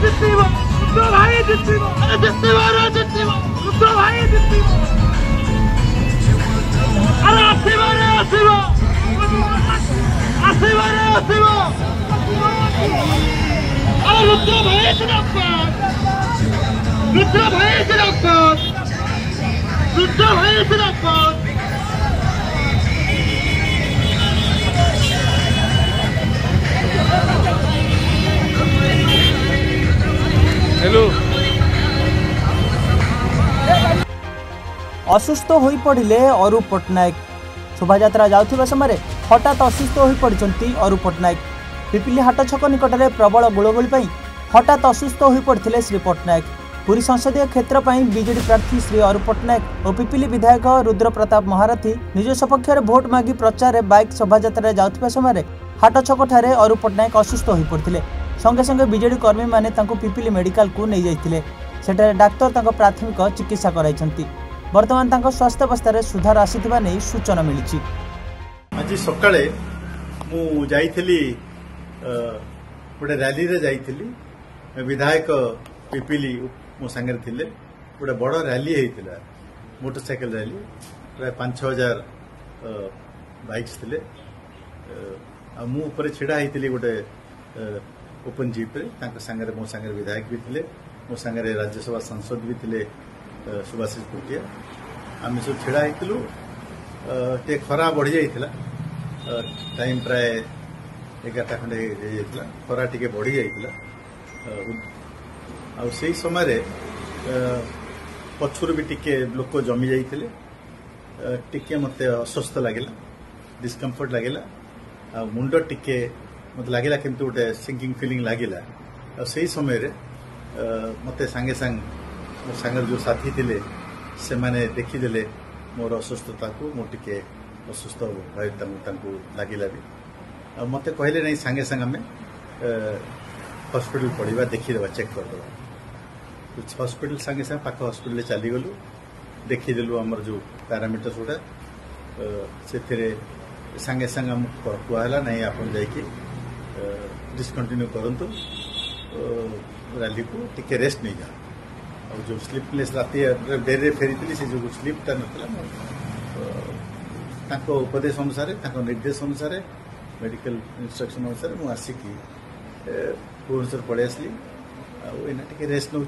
जितिबो रुद्र भाई जितिबो जितिबो रे जितिबो रुद्र भाई जितिबो अरे आसीबो रे आसीबो आसीबो रे आसीबो अरे रुद्र भाई जिंदाबाद रुद्र भाई जिंदाबाद रुद्र भाई जिंदाबाद हेलो असुस्थ हो पड़े अरूप पट्टनायक शोभायात्रा जाउथिबा समय हठात असुस्थ हो पड़ती अरूप पट्टनायक पिपिली हाट छक निकट में प्रबल गोलगोली हठात असुस्थ हो पड़ते श्री पट्टनायक पुरी संसदीय क्षेत्र पर बीजेडी प्रार्थी श्री अरूप पट्टनायक और पिपिली विधायक रुद्र प्रताप महारथी निज सपक्ष में भोट मागी प्रचार बाइक शोभायात्रा जाउथिबा समय हाट छक ठारे अरूप पट्टनायक असुस्थ हो पड़ते संगे संगे बीजेडी कर्मी माने तांको पिपिली मेडिकल को नहीं जाइथिले सेठारे डाक्टर तांको प्राथमिक चिकित्सा कराइछंती वर्तमान तांको स्वास्थ्य अवस्था रे सुधार आसीथिबा नै सूचना मिलिछि। आज सकाळे मु जाइथिली गोटे रैली रे जाइथिली विधायक पिपिली मो संगे थिले गोटे बड़ रैली हेतिला मोटरसाइकिल रैली प्राय 5,000 बाइक्स थिले मु ऊपर छिड़ा हेतिली गोटे ओपन जीप रे तांको संगे मो संगे विधायक भी थिले मो संगे राज्यसभा सांसद भी थिले सुभाषिष पुटिया आम सब छिड़ा हेतिलु टे खरा बढ़ी जाइथिला टाइम प्राय 11टा खंडे जाइथिला खरा टिके बढ़ी जाइथिला आ सेही समय पछुर भी टिके लोक जमी जाइथिले टिके मते अस्वस्थ लागिला डिस्कम्फर्ट लागिला आ मुंड टिके मत लगे किंतु गोटे सिंकिंग फिलिंग लगिला से समय मत सांगे सांगे जो साथी थे से माने देखीदे मोर अस्वस्थता को मो टे अस्वस्थ भाई लगिला भी मत कहले नहीं सांगे सांगे आम हॉस्पिटल पड़ा देखीदे चेक करदे हॉस्पिटल सांगे सांगे पाख हॉस्पिटल चलीगलु देखीदेलु आमर जो पैरामीटर्स गुड़ा से सांगे सांगे आम कहला नहीं आप जाकि डिस्कंटिन्यू करंतु रैली को टिके रेस्ट नहीं जा और जो स्लीपलेस राति डेरे फेरी से जो स्लीपटा ना उपदेश अनुसार निर्देश अनुसार मेडिकल इंस्ट्रक्शन अनुसार मुझे आसिकी भुवनेश्वर पड़े आसली आना टिके रेस्ट नौ।